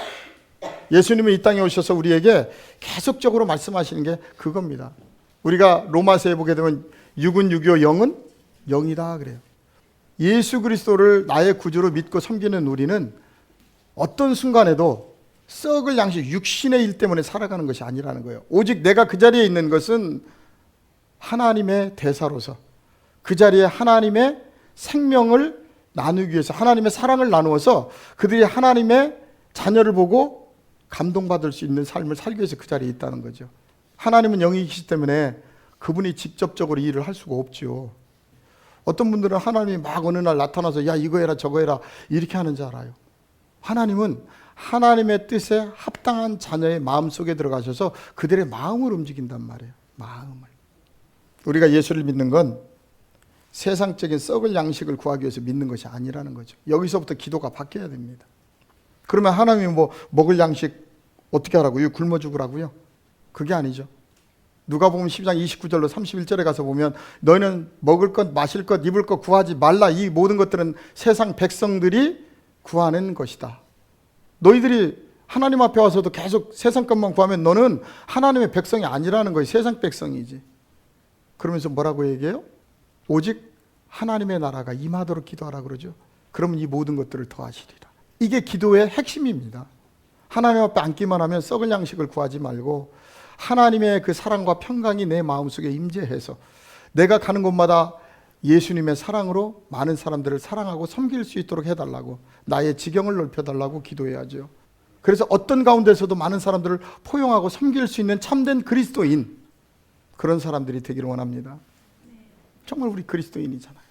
예수님이 이 땅에 오셔서 우리에게 계속적으로 말씀하시는 게 그겁니다. 우리가 로마서에 보게 되면 육은 육이요 영은 영이다 그래요. 예수 그리스도를 나의 구주로 믿고 섬기는 우리는 어떤 순간에도 썩을 양식, 육신의 일 때문에 살아가는 것이 아니라는 거예요. 오직 내가 그 자리에 있는 것은 하나님의 대사로서 그 자리에 하나님의 생명을 나누기 위해서 하나님의 사랑을 나누어서 그들이 하나님의 자녀를 보고 감동받을 수 있는 삶을 살기 위해서 그 자리에 있다는 거죠. 하나님은 영이시기 때문에 그분이 직접적으로 일을 할 수가 없죠. 어떤 분들은 하나님이 막 어느 날 나타나서 야 이거 해라 저거 해라 이렇게 하는 줄 알아요. 하나님은 하나님의 뜻에 합당한 자녀의 마음속에 들어가셔서 그들의 마음을 움직인단 말이에요. 마음을. 우리가 예수를 믿는 건 세상적인 썩을 양식을 구하기 위해서 믿는 것이 아니라는 거죠. 여기서부터 기도가 바뀌어야 됩니다. 그러면 하나님이 뭐 먹을 양식 어떻게 하라고요? 굶어 죽으라고요? 그게 아니죠. 누가복음 12장 29절로 31절에 가서 보면 너희는 먹을 것, 마실 것, 입을 것 구하지 말라. 이 모든 것들은 세상 백성들이 구하는 것이다. 너희들이 하나님 앞에 와서도 계속 세상 것만 구하면 너는 하나님의 백성이 아니라는 거예요. 세상 백성이지. 그러면서 뭐라고 얘기해요? 오직 하나님의 나라가 임하도록 기도하라 그러죠. 그러면 이 모든 것들을 더하시리라. 이게 기도의 핵심입니다. 하나님 앞에 앉기만 하면 썩을 양식을 구하지 말고 하나님의 그 사랑과 평강이 내 마음속에 임재해서 내가 가는 곳마다 예수님의 사랑으로 많은 사람들을 사랑하고 섬길 수 있도록 해달라고, 나의 지경을 넓혀달라고 기도해야죠. 그래서 어떤 가운데서도 많은 사람들을 포용하고 섬길 수 있는 참된 그리스도인, 그런 사람들이 되기를 원합니다. 정말 우리 그리스도인이잖아요.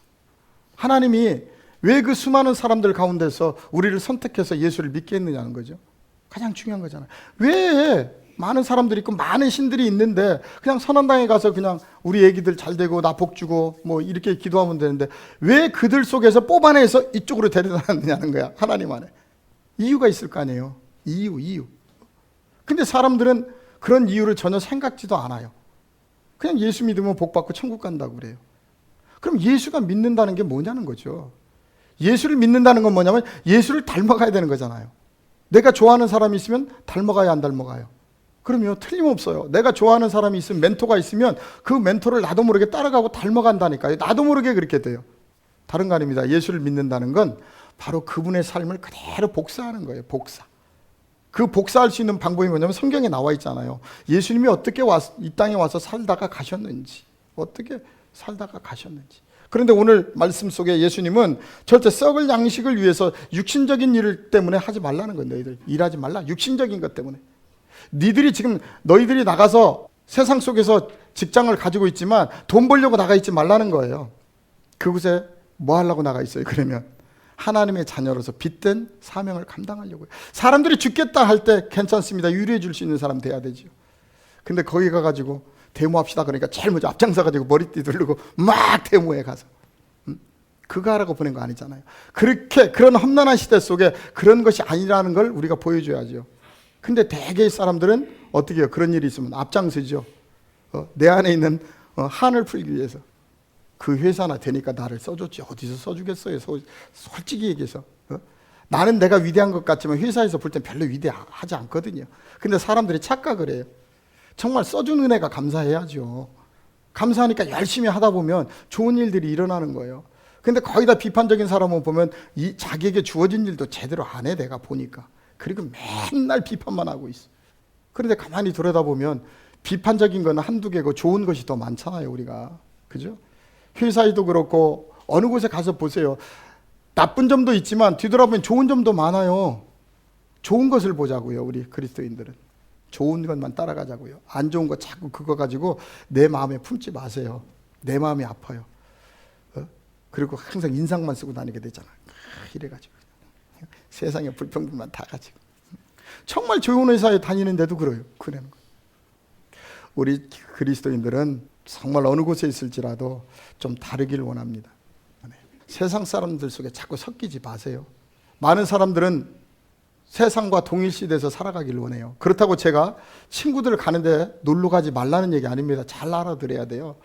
하나님이 왜 그 수많은 사람들 가운데서 우리를 선택해서 예수를 믿게 했느냐는 거죠. 가장 중요한 거잖아요. 왜 많은 사람들이 있고 많은 신들이 있는데 그냥 선한당에 가서 그냥 우리 애기들 잘 되고 나 복 주고 뭐 이렇게 기도하면 되는데 왜 그들 속에서 뽑아내서 이쪽으로 데려다 놨느냐는 거야. 하나님 안에 이유가 있을 거 아니에요. 이유. 근데 사람들은 그런 이유를 전혀 생각지도 않아요. 그냥 예수 믿으면 복 받고 천국 간다고 그래요. 그럼 예수가 믿는다는 게 뭐냐는 거죠. 예수를 믿는다는 건 뭐냐면 예수를 닮아가야 되는 거잖아요. 내가 좋아하는 사람이 있으면 닮아가야 안 닮아가요? 그럼요, 틀림없어요. 내가 좋아하는 사람이 있으면, 멘토가 있으면 그 멘토를 나도 모르게 따라가고 닮아간다니까요. 나도 모르게 그렇게 돼요. 다른 거 아닙니다. 예수를 믿는다는 건 바로 그분의 삶을 그대로 복사하는 거예요. 복사. 그 복사할 수 있는 방법이 뭐냐면 성경에 나와 있잖아요. 예수님이 어떻게 이 땅에 와서 살다가 가셨는지, 어떻게 살다가 가셨는지. 그런데 오늘 말씀 속에 예수님은 절대 썩을 양식을 위해서 육신적인 일 때문에 하지 말라는 거예요. 너희들 일하지 말라. 육신적인 것 때문에. 너희들이 나가서 세상 속에서 직장을 가지고 있지만 돈 벌려고 나가 있지 말라는 거예요. 그곳에 뭐 하려고 나가 있어요? 그러면 하나님의 자녀로서 빚된 사명을 감당하려고요. 사람들이 죽겠다 할 때 괜찮습니다. 유리해 줄 수 있는 사람 돼야 되죠. 근데 거기 가가지고 데모합시다 그러니까 제일 먼저 앞장서가지고 머리띠 두르고 막 데모에 가서 그거 하라고 보낸 거 아니잖아요. 그런 험난한 시대 속에 그런 것이 아니라는 걸 우리가 보여줘야죠. 근데 대개의 사람들은 어떻게 해요? 그런 일이 있으면 앞장서죠. 내 안에 있는 한을 풀기 위해서. 그 회사나 되니까 나를 써줬지. 어디서 써주겠어요? 솔직히 얘기해서. 나는 내가 위대한 것 같지만 회사에서 볼 땐 별로 위대하지 않거든요. 근데 사람들이 착각을 해요. 정말 써준 은혜가 감사해야죠. 감사하니까 열심히 하다 보면 좋은 일들이 일어나는 거예요. 근데 거의 다 비판적인 사람을 보면 자기에게 주어진 일도 제대로 안 해, 내가 보니까. 그리고 맨날 비판만 하고 있어. 그런데 가만히 들여다보면 비판적인 건 한두 개고 좋은 것이 더 많잖아요, 우리가. 그죠? 회사에도 그렇고 어느 곳에 가서 보세요. 나쁜 점도 있지만 뒤돌아보면 좋은 점도 많아요. 좋은 것을 보자고요, 우리 그리스도인들은. 좋은 것만 따라가자고요. 안 좋은 거 자꾸 그거 가지고 내 마음에 품지 마세요. 내 마음이 아파요. 그리고 항상 인상만 쓰고 다니게 되잖아. 이래가지고 세상에 불평불만 다 가지고 정말 좋은 회사에 다니는데도 그래요. 그러는 거. 우리 그리스도인들은 정말 어느 곳에 있을지라도 좀 다르길 원합니다. 세상 사람들 속에 자꾸 섞이지 마세요. 많은 사람들은 세상과 동일시대에서 살아가길 원해요. 그렇다고 제가 친구들 가는데 놀러 가지 말라는 얘기 아닙니다. 잘 알아들어야 돼요.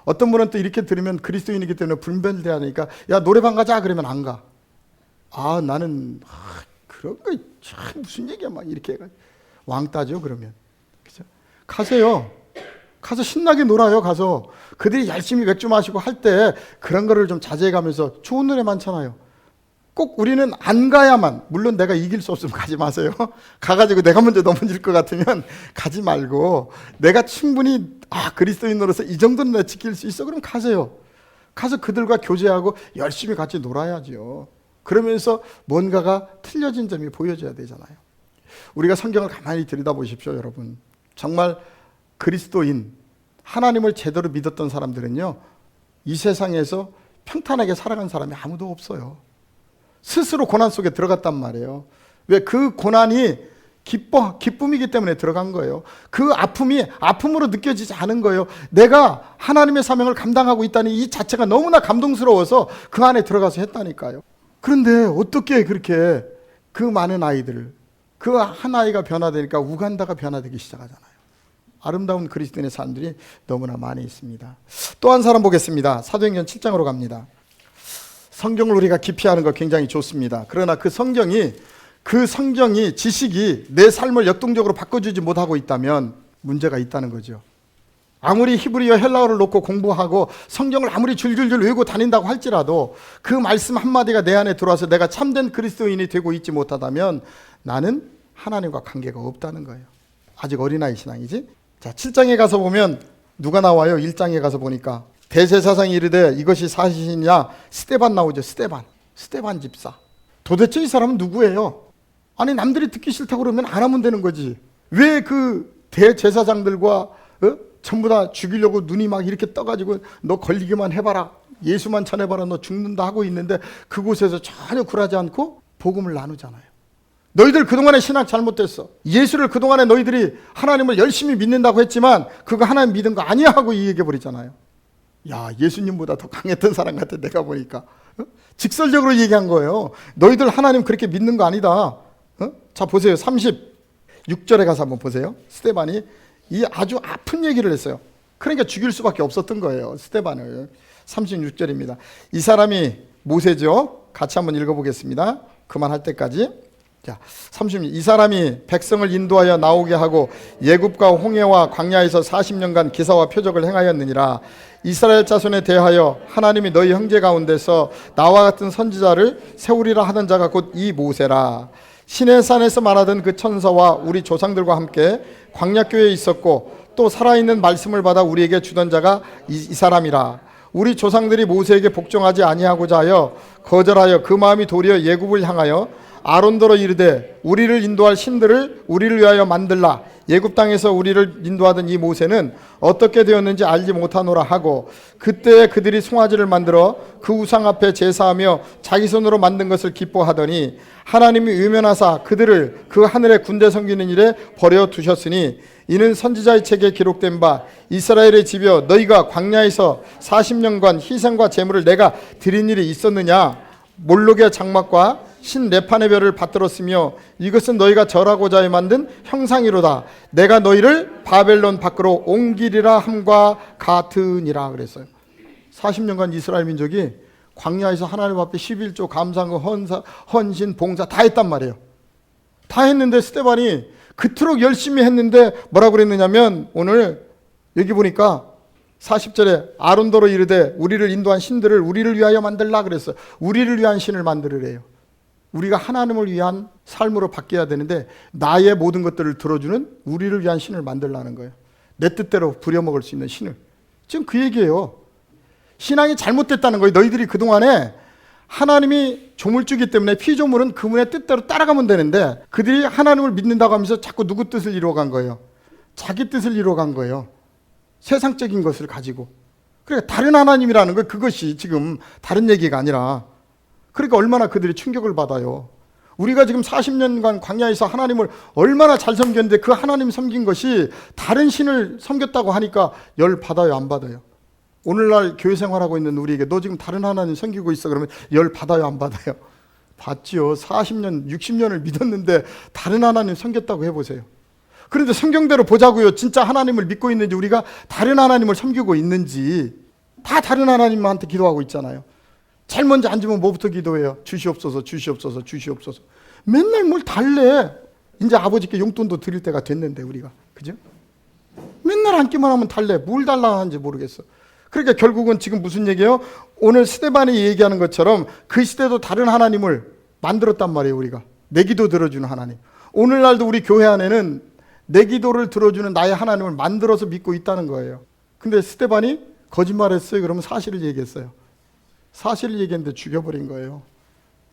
어떤 분은 또 이렇게 들으면 그리스도인이기 때문에 분별되니까 야 노래방 가자 그러면 안 가. 나는 그런 거 무슨 얘기야 막 이렇게 해가지고 왕따죠. 그러면 그죠? 가세요. 가서 신나게 놀아요. 가서 그들이 열심히 맥주 마시고 할 때 그런 거를 좀 자제해가면서 좋은 노래 많잖아요. 꼭 우리는 안 가야만, 물론 내가 이길 수 없으면 가지 마세요. 가가지고 내가 먼저 넘어질 것 같으면 가지 말고 내가 충분히 그리스도인으로서 이 정도는 내가 지킬 수 있어 그럼 가세요. 가서 그들과 교제하고 열심히 같이 놀아야죠. 그러면서 뭔가가 틀려진 점이 보여져야 되잖아요. 우리가 성경을 가만히 들여다보십시오, 여러분. 정말 그리스도인, 하나님을 제대로 믿었던 사람들은요, 이 세상에서 평탄하게 살아간 사람이 아무도 없어요. 스스로 고난 속에 들어갔단 말이에요. 왜? 그 고난이 기쁨이기 때문에 들어간 거예요. 그 아픔이 아픔으로 느껴지지 않은 거예요. 내가 하나님의 사명을 감당하고 있다는 이 자체가 너무나 감동스러워서 그 안에 들어가서 했다니까요. 그런데 어떻게 그렇게 그 많은 아이들을, 그 한 아이가 변화되니까 우간다가 변화되기 시작하잖아요. 아름다운 그리스도인의 사람들이 너무나 많이 있습니다. 또 한 사람 보겠습니다. 사도행전 7장으로 갑니다. 성경을 우리가 깊이 하는 거 굉장히 좋습니다. 그러나 그 성경이 지식이 내 삶을 역동적으로 바꿔주지 못하고 있다면 문제가 있다는 거죠. 아무리 히브리어 헬라어를 놓고 공부하고 성경을 아무리 줄줄줄 외우고 다닌다고 할지라도 그 말씀 한마디가 내 안에 들어와서 내가 참된 그리스도인이 되고 있지 못하다면 나는 하나님과 관계가 없다는 거예요. 아직 어린아이 신앙이지. 자, 7장에 가서 보면 누가 나와요? 1장에 가서 보니까 대제사장이 이르되 이것이 사실이냐? 스데반 나오죠. 스데반 집사. 도대체 이 사람은 누구예요? 아니, 남들이 듣기 싫다고 그러면 안 하면 되는 거지. 왜 그 대제사장들과 전부 다 죽이려고 눈이 막 이렇게 떠가지고 너 걸리기만 해봐라, 예수만 전해봐라, 너 죽는다 하고 있는데 그곳에서 전혀 굴하지 않고 복음을 나누잖아요. 너희들 그동안에 신학 잘못됐어. 예수를 그동안에 너희들이 하나님을 열심히 믿는다고 했지만 그거 하나님 믿은 거 아니야 하고 얘기해버리잖아요. 야, 예수님보다 더 강했던 사람 같아 내가 보니까. 직설적으로 얘기한 거예요. 너희들 하나님 그렇게 믿는 거 아니다. 자, 보세요. 36절에 가서 한번 보세요. 스데반이 이 아주 아픈 얘기를 했어요. 그러니까 죽일 수밖에 없었던 거예요, 스데반을. 36절입니다. 이 사람이 모세죠. 같이 한번 읽어보겠습니다. 그만할 때까지. 자, 30절. 이 사람이 백성을 인도하여 나오게 하고 예굽과 홍해와 광야에서 40년간 기사와 표적을 행하였느니라. 이스라엘 자손에 대하여 하나님이 너희 형제 가운데서 나와 같은 선지자를 세우리라 하던 자가 곧 이 모세라. 시내산에서 말하던 그 천사와 우리 조상들과 함께 광야교회에 있었고 또 살아있는 말씀을 받아 우리에게 주던 자가 이 사람이라. 우리 조상들이 모세에게 복종하지 아니하고자 하여 거절하여 그 마음이 도리어 예굽을 향하여 아론더러 이르되 우리를 인도할 신들을 우리를 위하여 만들라. 예굽 땅에서 우리를 인도하던 이 모세는 어떻게 되었는지 알지 못하노라 하고 그때 그들이 송아지를 만들어 그 우상 앞에 제사하며 자기 손으로 만든 것을 기뻐하더니 하나님이 의면하사 그들을 그 하늘의 군대 섬기는 일에 버려 두셨으니 이는 선지자의 책에 기록된 바 이스라엘의 집이여 너희가 광야에서 40년간 희생과 제물을 내가 드린 일이 있었느냐. 몰록의 장막과 신 레판의 별을 받들었으며 이것은 너희가 절하고자 만든 형상이로다. 내가 너희를 바벨론 밖으로 옮기리라 함과 같으니라 그랬어요. 40년간 이스라엘 민족이 광야에서 하나님 앞에 11조 감사한 헌신 봉사 다 했단 말이에요. 다 했는데 스데반이 그토록 열심히 했는데 뭐라고 그랬느냐면 오늘 여기 보니까 40절에 아론더러 이르되 우리를 인도한 신들을 우리를 위하여 만들라 그랬어요. 우리를 위한 신을 만들으래요. 우리가 하나님을 위한 삶으로 바뀌어야 되는데 나의 모든 것들을 들어주는 우리를 위한 신을 만들라는 거예요. 내 뜻대로 부려먹을 수 있는 신을. 지금 그 얘기예요. 신앙이 잘못됐다는 거예요. 너희들이 그동안에 하나님이 조물주기 때문에 피조물은 그분의 뜻대로 따라가면 되는데 그들이 하나님을 믿는다고 하면서 자꾸 누구 뜻을 이루어간 거예요. 자기 뜻을 이루어간 거예요. 세상적인 것을 가지고. 그러니까 다른 하나님이라는 거 그것이 지금 다른 얘기가 아니라 그러니까 얼마나 그들이 충격을 받아요. 우리가 지금 40년간 광야에서 하나님을 얼마나 잘 섬겼는데 그 하나님 섬긴 것이 다른 신을 섬겼다고 하니까 열 받아요, 안 받아요? 오늘날 교회 생활하고 있는 우리에게 너 지금 다른 하나님 섬기고 있어 그러면 열 받아요, 안 받아요? 받지요. 40년, 60년을 믿었는데 다른 하나님 섬겼다고 해보세요. 그런데 성경대로 보자고요. 진짜 하나님을 믿고 있는지 우리가 다른 하나님을 섬기고 있는지. 다 다른 하나님한테 기도하고 있잖아요. 제일 먼저 앉으면 뭐부터 기도해요? 주시옵소서, 주시옵소서, 주시옵소서. 맨날 뭘 달래. 이제 아버지께 용돈도 드릴 때가 됐는데 우리가. 그죠? 맨날 앉기만 하면 달래. 뭘 달라 하는지 모르겠어. 그러니까 결국은 지금 무슨 얘기예요? 오늘 스데반이 얘기하는 것처럼 그 시대도 다른 하나님을 만들었단 말이에요. 우리가. 내 기도 들어주는 하나님. 오늘날도 우리 교회 안에는 내 기도를 들어주는 나의 하나님을 만들어서 믿고 있다는 거예요. 근데 스데반이 거짓말했어요. 그러면 사실을 얘기했어요. 사실을 얘기했는데 죽여버린 거예요.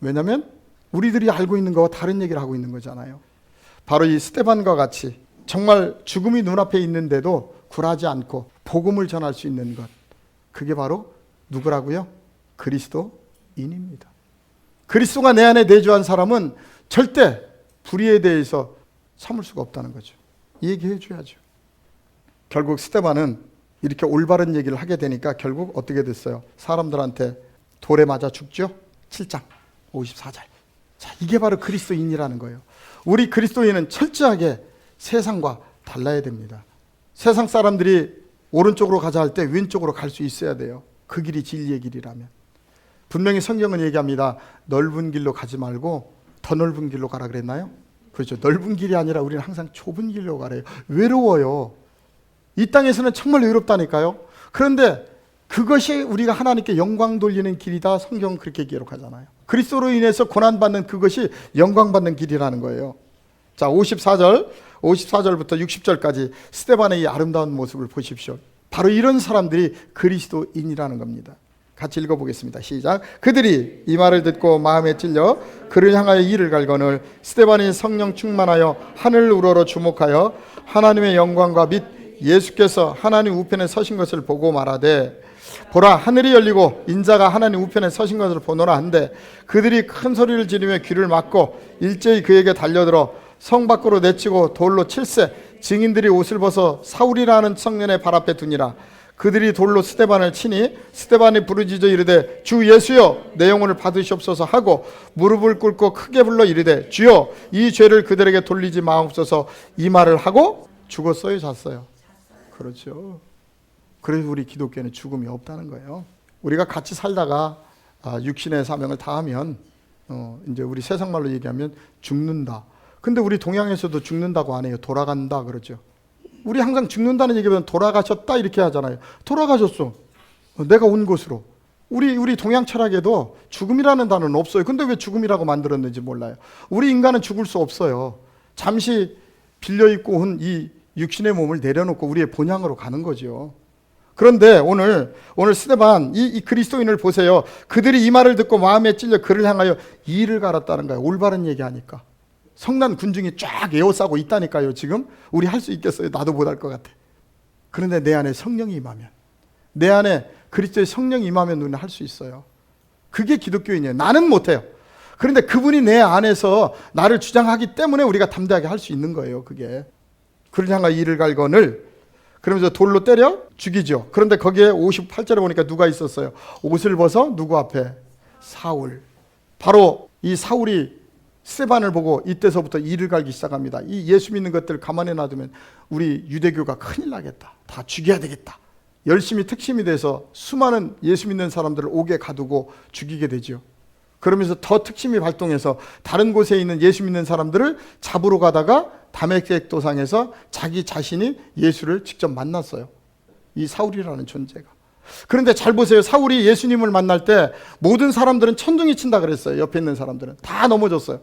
왜냐하면 우리들이 알고 있는 거와 다른 얘기를 하고 있는 거잖아요. 바로 이 스데반과 같이 정말 죽음이 눈앞에 있는데도 굴하지 않고 복음을 전할 수 있는 것, 그게 바로 누구라고요? 그리스도인입니다. 그리스도가 내 안에 내주한 사람은 절대 불의에 대해서 참을 수가 없다는 거죠. 얘기해 줘야죠. 결국 스데반은 이렇게 올바른 얘기를 하게 되니까 결국 어떻게 됐어요? 사람들한테 돌에 맞아 죽죠? 7장 54절. 자, 이게 바로 그리스도인이라는 거예요. 우리 그리스도인은 철저하게 세상과 달라야 됩니다. 세상 사람들이 오른쪽으로 가자 할 때 왼쪽으로 갈 수 있어야 돼요. 그 길이 진리의 길이라면. 분명히 성경은 얘기합니다. 넓은 길로 가지 말고 더 넓은 길로 가라 그랬나요? 그렇죠. 넓은 길이 아니라 우리는 항상 좁은 길로 가래요. 외로워요. 이 땅에서는 정말 외롭다니까요. 그런데 그것이 우리가 하나님께 영광 돌리는 길이다. 성경은 그렇게 기록하잖아요. 그리스도로 인해서 고난받는 그것이 영광받는 길이라는 거예요. 자, 54절부터 60절까지 스데반의 이 아름다운 모습을 보십시오. 바로 이런 사람들이 그리스도인이라는 겁니다. 같이 읽어보겠습니다. 시작. 그들이 이 말을 듣고 마음에 찔려 그를 향하여 이를 갈거늘 스데반이 성령 충만하여 하늘 우러러 주목하여 하나님의 영광과 및 예수께서 하나님 우편에 서신 것을 보고 말하되 보라 하늘이 열리고 인자가 하나님 우편에 서신 것을 보노라 한데 그들이 큰 소리를 지르며 귀를 막고 일제히 그에게 달려들어 성 밖으로 내치고 돌로 칠세 증인들이 옷을 벗어 사울이라는 청년의 발 앞에 두니라. 그들이 돌로 스데반을 치니 스데반이 부르짖어 이르되 주 예수여 내 영혼을 받으시옵소서 하고 무릎을 꿇고 크게 불러 이르되 주여 이 죄를 그들에게 돌리지 마옵소서. 이 말을 하고 죽었어요, 잤어요? 그렇죠. 그래서 우리 기독교는 죽음이 없다는 거예요. 우리가 같이 살다가 육신의 사명을 다하면 이제 우리 세상 말로 얘기하면 죽는다. 근데 우리 동양에서도 죽는다고 안 해요. 돌아간다 그러죠. 우리 항상 죽는다는 얘기하면 돌아가셨다 이렇게 하잖아요. 돌아가셨어. 내가 온 곳으로. 우리 동양 철학에도 죽음이라는 단어는 없어요. 근데 왜 죽음이라고 만들었는지 몰라요. 우리 인간은 죽을 수 없어요. 잠시 빌려입고 온 이 육신의 몸을 내려놓고 우리의 본향으로 가는 거죠. 그런데 오늘 스데반 이 그리스도인을 보세요. 그들이 이 말을 듣고 마음에 찔려 그를 향하여 이를 갈았다는 거예요. 올바른 얘기하니까. 성난 군중이 쫙 에워싸고 있다니까요. 지금 우리 할 수 있겠어요? 나도 못할 것 같아. 그런데 내 안에 성령이 임하면, 내 안에 그리스도의 성령이 임하면 우리는 할 수 있어요. 그게 기독교인이에요. 나는 못해요. 그런데 그분이 내 안에서 나를 주장하기 때문에 우리가 담대하게 할 수 있는 거예요. 그게. 그를 향하여 이를 갈거늘 그러면서 돌로 때려 죽이죠. 그런데 거기에 58절에 보니까 누가 있었어요? 옷을 벗어 누구 앞에? 사울. 바로 이 사울이 스데반을 보고 이때서부터 이를 갈기 시작합니다. 이 예수 믿는 것들 가만히 놔두면 우리 유대교가 큰일 나겠다. 다 죽여야 되겠다. 열심히 특심이 돼서 수많은 예수 믿는 사람들을 옥에 가두고 죽이게 되죠. 그러면서 더 특심이 발동해서 다른 곳에 있는 예수 믿는 사람들을 잡으러 가다가 다메섹 도상에서 자기 자신이 예수를 직접 만났어요. 이 사울이라는 존재가. 그런데 잘 보세요. 사울이 예수님을 만날 때 모든 사람들은 천둥이 친다 그랬어요. 옆에 있는 사람들은 다 넘어졌어요.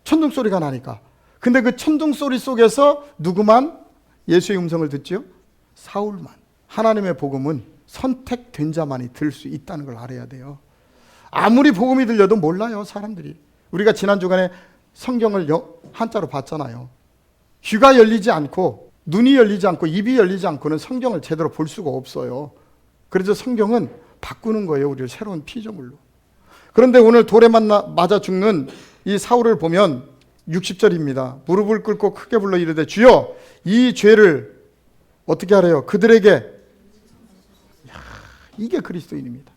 천둥 소리가 나니까. 근데 그 천둥 소리 속에서 누구만 예수의 음성을 듣죠? 사울만. 하나님의 복음은 선택된 자만이 들을 수 있다는 걸 알아야 돼요. 아무리 복음이 들려도 몰라요, 사람들이. 우리가 지난 주간에 성경을 한자로 봤잖아요. 귀가 열리지 않고 눈이 열리지 않고 입이 열리지 않고는 성경을 제대로 볼 수가 없어요. 그래서 성경은 바꾸는 거예요. 우리를 새로운 피조물로. 그런데 오늘 돌에 맞아 죽는 이 사울을 보면 60절입니다. 무릎을 꿇고 크게 불러 이르되 주여 이 죄를 어떻게 하래요? 그들에게. 이게 그리스도인입니다.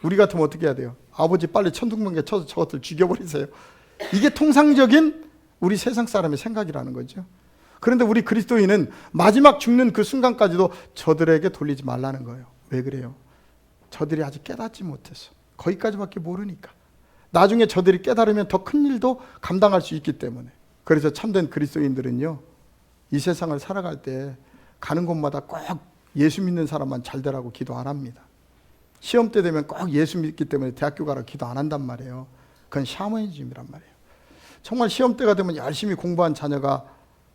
우리 같으면 어떻게 해야 돼요? 아버지 빨리 천둥번개 쳐서 저것들 죽여버리세요. 이게 통상적인 우리 세상 사람의 생각이라는 거죠. 그런데 우리 그리스도인은 마지막 죽는 그 순간까지도 저들에게 돌리지 말라는 거예요. 왜 그래요? 저들이 아직 깨닫지 못해서. 거기까지밖에 모르니까. 나중에 저들이 깨달으면 더 큰 일도 감당할 수 있기 때문에. 그래서 참된 그리스도인들은요, 이 세상을 살아갈 때 가는 곳마다 꼭 예수 믿는 사람만 잘 되라고 기도 안 합니다. 시험 때 되면 꼭 예수 믿기 때문에 대학교 가라고 기도 안 한단 말이에요. 그건 샤머니즘이란 말이에요. 정말 시험 때가 되면 열심히 공부한 자녀가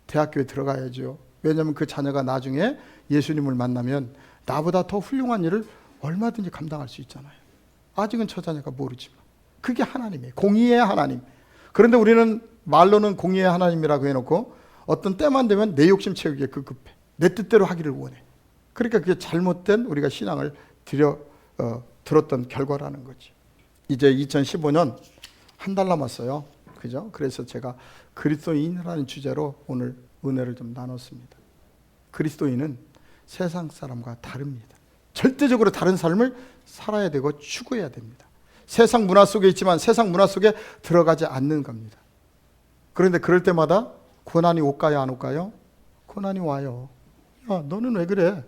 대학교에 들어가야죠. 왜냐하면 그 자녀가 나중에 예수님을 만나면 나보다 더 훌륭한 일을 얼마든지 감당할 수 있잖아요. 아직은 저 자녀가 모르지만. 그게 하나님이에요. 공의의 하나님. 그런데 우리는 말로는 공의의 하나님이라고 해놓고 어떤 때만 되면 내 욕심 채우기에 급급해. 내 뜻대로 하기를 원해. 그러니까 그게 잘못된 우리가 신앙을 들었던 결과라는 거지. 이제 2015년 한 달 남았어요. 그죠? 그래서 제가 그리스도인이라는 주제로 오늘 은혜를 좀 나눴습니다. 그리스도인은 세상 사람과 다릅니다. 절대적으로 다른 삶을 살아야 되고 추구해야 됩니다. 세상 문화 속에 있지만 세상 문화 속에 들어가지 않는 겁니다. 그런데 그럴 때마다 고난이 올까요, 안 올까요? 고난이 와요. 야, 너는 왜 그래?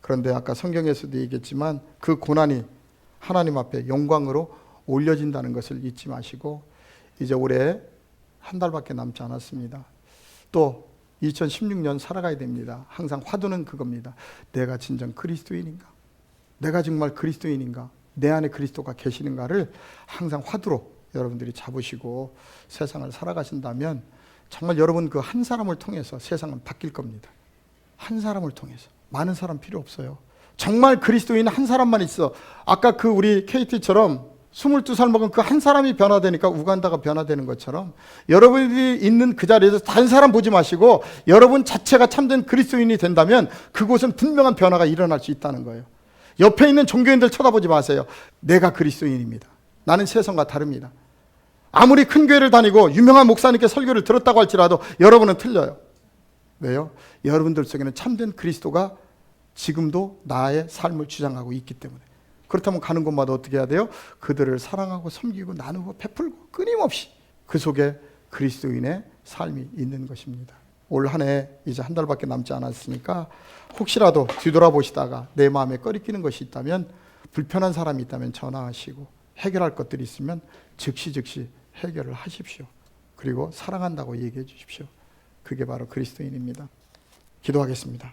그런데 아까 성경에서도 얘기했지만 그 고난이 하나님 앞에 영광으로 올려진다는 것을 잊지 마시고, 이제 올해 한 달밖에 남지 않았습니다. 또 2016년 살아가야 됩니다. 항상 화두는 그겁니다. 내가 진정 그리스도인인가? 내가 정말 그리스도인인가? 내 안에 그리스도가 계시는가를 항상 화두로 여러분들이 잡으시고 세상을 살아가신다면 정말 여러분 그 한 사람을 통해서 세상은 바뀔 겁니다. 한 사람을 통해서. 많은 사람 필요 없어요. 정말 그리스도인 한 사람만 있어. 아까 그 우리 KT처럼 22살 먹은 그 한 사람이 변화되니까 우간다가 변화되는 것처럼 여러분이 있는 그 자리에서 다른 사람 보지 마시고 여러분 자체가 참된 그리스도인이 된다면 그곳은 분명한 변화가 일어날 수 있다는 거예요. 옆에 있는 종교인들 쳐다보지 마세요. 내가 그리스도인입니다. 나는 세상과 다릅니다. 아무리 큰 교회를 다니고 유명한 목사님께 설교를 들었다고 할지라도 여러분은 틀려요. 왜요? 여러분들 속에는 참된 그리스도가 지금도 나의 삶을 주장하고 있기 때문에. 그렇다면 가는 곳마다 어떻게 해야 돼요? 그들을 사랑하고 섬기고 나누고 베풀고 끊임없이 그 속에 그리스도인의 삶이 있는 것입니다. 올 한 해 이제 한 달밖에 남지 않았으니까 혹시라도 뒤돌아보시다가 내 마음에 꺼리끼는 것이 있다면, 불편한 사람이 있다면 전화하시고 해결할 것들이 있으면 즉시 해결을 하십시오. 그리고 사랑한다고 얘기해 주십시오. 그게 바로 그리스도인입니다. 기도하겠습니다.